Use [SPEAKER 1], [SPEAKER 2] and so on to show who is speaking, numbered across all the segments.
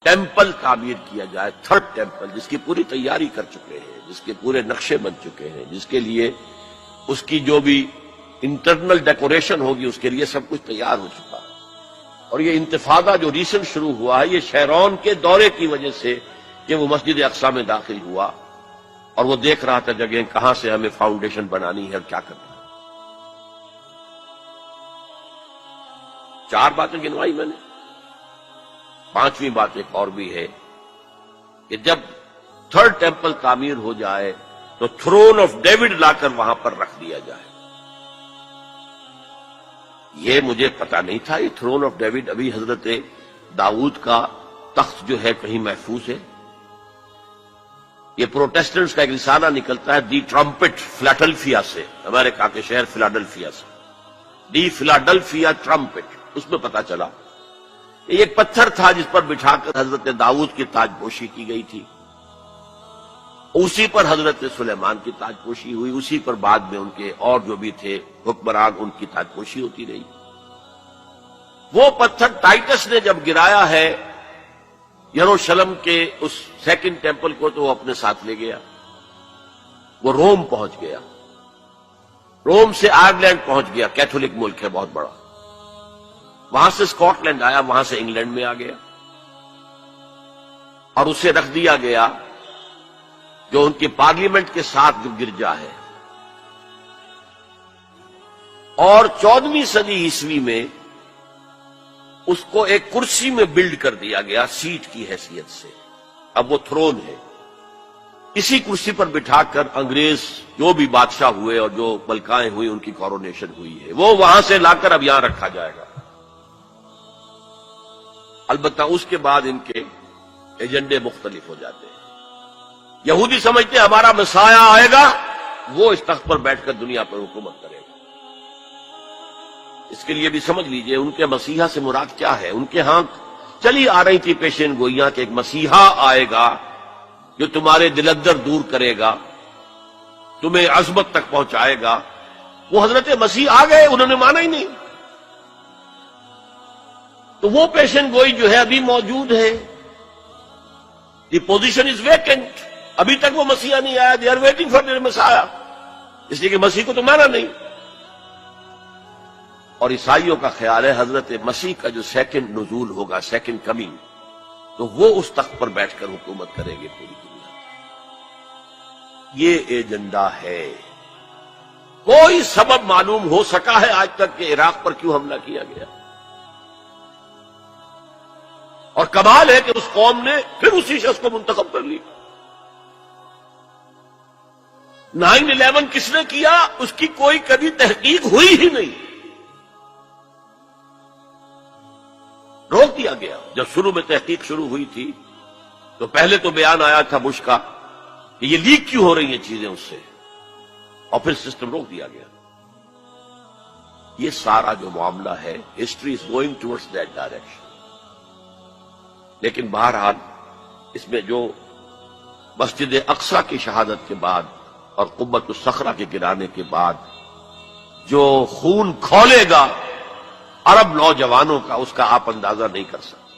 [SPEAKER 1] Temple تعمیر کیا جائے، تھرڈ ٹیمپل، جس کی پوری تیاری کر چکے ہیں، جس کے پورے نقشے بن چکے ہیں، جس کے لیے اس کی جو بھی انٹرنل ڈیکوریشن ہوگی اس کے لیے سب کچھ تیار ہو چکا ہے۔ اور یہ انتفاضہ جو ریسنٹ شروع ہوا ہے، یہ شیرون کے دورے کی وجہ سے کہ وہ مسجد اقصی میں داخل ہوا اور وہ دیکھ رہا تھا جگہ کہاں سے ہمیں فاؤنڈیشن بنانی ہے اور کیا کرنا ہے۔ 4 باتیں گنوائی میں نے، 5ویں بات ایک اور بھی ہے کہ جب تھرڈ ٹیمپل تعمیر ہو جائے تو تھرون آف ڈیوڈ لا کر وہاں پر رکھ دیا جائے۔ یہ مجھے پتا نہیں تھا، یہ تھرون آف ڈیوڈ ابھی حضرت داؤد کا تخت جو ہے کہیں محفوظ ہے۔ یہ پروٹیسٹنٹس کا ایک رسالہ نکلتا ہے دی ٹرمپٹ فلاڈلفیا سے، امریکہ کے شہر فلاڈلفیا سے، دی فلاڈلفیا ٹرمپٹ، اس میں پتا چلا یہ ایک پتھر تھا جس پر بٹھا کر حضرت داؤد کی تاج پوشی کی گئی تھی، اسی پر حضرت سلیمان کی تاج پوشی ہوئی، اسی پر بعد میں ان کے اور جو بھی تھے حکمران ان کی تاج پوشی ہوتی رہی۔ وہ پتھر ٹائٹس نے جب گرایا ہے یروشلم کے اس سیکنڈ ٹیمپل کو تو وہ اپنے ساتھ لے گیا، وہ روم پہنچ گیا، روم سے آئرلینڈ پہنچ گیا، کیتھولک ملک ہے بہت بڑا، وہاں سے اسکاٹ لینڈ آیا، وہاں سے انگلینڈ میں آ گیا اور اسے رکھ دیا گیا جو ان کی پارلیمنٹ کے ساتھ جو گرجا ہے۔ اور 14ویں صدی عیسوی میں اس کو ایک کرسی میں بلڈ کر دیا گیا سیٹ کی حیثیت سے، اب وہ تھرون ہے۔ اسی کرسی پر بٹھا کر انگریز جو بھی بادشاہ ہوئے اور جو ملکائیں ہوئی ان کی کورونیشن ہوئی ہے، وہ وہاں سے لا کر اب یہاں رکھا جائے گا۔ البتہ اس کے بعد ان کے ایجنڈے مختلف ہو جاتے ہیں۔ یہودی سمجھتے ہیں ہمارا مسیح آئے گا، وہ اس تخت پر بیٹھ کر دنیا پر حکومت کرے گا۔ اس کے لیے بھی سمجھ لیجئے ان کے مسیحا سے مراد کیا ہے۔ ان کے ہاں چلی آ رہی تھی پیشین گوئیاں کہ ایک مسیحا آئے گا جو تمہارے دلدر دور کرے گا، تمہیں عظمت تک پہنچائے گا۔ وہ حضرت مسیح آ گئے، انہوں نے مانا ہی نہیں، تو وہ پیشن گوئی جو ہے ابھی موجود ہے۔ دی پوزیشن از ویکنٹ، ابھی تک وہ مسیح نہیں آیا، they are waiting for their مسیح، اس لیے کہ مسیح کو تو مانا نہیں۔ اور عیسائیوں کا خیال ہے حضرت مسیح کا جو سیکنڈ نزول ہوگا، سیکنڈ کمنگ، تو وہ اس تخت پر بیٹھ کر حکومت کریں گے پوری دنیا۔ یہ ایجنڈا ہے۔ کوئی سبب معلوم ہو سکا ہے آج تک کہ عراق پر کیوں حملہ کیا گیا؟ اور کمال ہے کہ اس قوم نے پھر اسی شخص کو منتخب کر لی۔ 9/11 کس نے کیا اس کی کوئی کبھی تحقیق ہوئی ہی نہیں، روک دیا گیا۔ جب شروع میں تحقیق شروع ہوئی تھی تو پہلے تو بیان آیا تھا بش کا کہ یہ لیک کیوں ہو رہی ہیں چیزیں اس سے، اور پھر سسٹم روک دیا گیا۔ یہ سارا جو معاملہ ہے، history is going towards that direction. لیکن بہرحال اس میں جو مسجد اقصی کی شہادت کے بعد اور قبۃ الصخرہ کے گرانے کے بعد جو خون کھولے گا عرب نوجوانوں کا، اس کا آپ اندازہ نہیں کر سکتے۔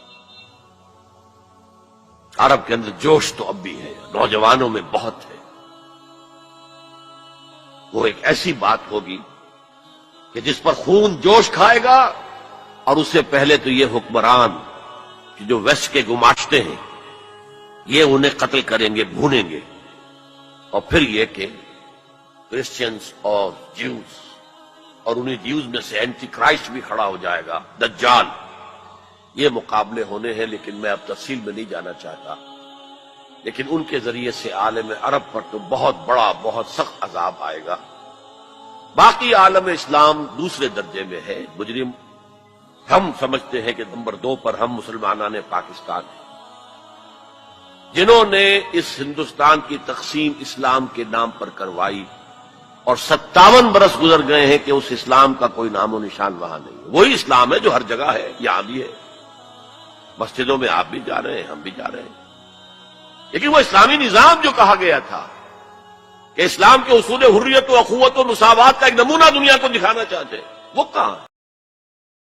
[SPEAKER 1] عرب کے اندر جوش تو اب بھی ہے، نوجوانوں میں بہت ہے۔ وہ ایک ایسی بات ہوگی کہ جس پر خون جوش کھائے گا، اور اس سے پہلے تو یہ حکمران جو ویسٹ کے گماشتے ہیں یہ انہیں قتل کریں گے، بھونیں گے، اور پھر یہ کہ کرسچنز اور جیوز، اور انہیں جیوز میں سے اینٹی کرائسٹ بھی کھڑا ہو جائے گا، دجال۔ یہ مقابلے ہونے ہیں، لیکن میں اب تفصیل میں نہیں جانا چاہتا۔ لیکن ان کے ذریعے سے عالم عرب پر تو بہت بڑا، بہت سخت عذاب آئے گا۔ باقی عالم اسلام دوسرے درجے میں ہے، مجرم۔ ہم سمجھتے ہیں کہ نمبر 2 پر ہم مسلمانان پاکستان ہیں، جنہوں نے اس ہندوستان کی تقسیم اسلام کے نام پر کروائی، اور 57 برس گزر گئے ہیں کہ اس اسلام کا کوئی نام و نشان وہاں نہیں ہے۔ وہی اسلام ہے جو ہر جگہ ہے، یہاں بھی ہے، مسجدوں میں آپ بھی جا رہے ہیں، ہم بھی جا رہے ہیں۔ لیکن وہ اسلامی نظام جو کہا گیا تھا کہ اسلام کے اصول حریت و اخوت و مساوات کا ایک نمونہ دنیا کو دکھانا چاہتے ہیں، وہ کہاں ہے؟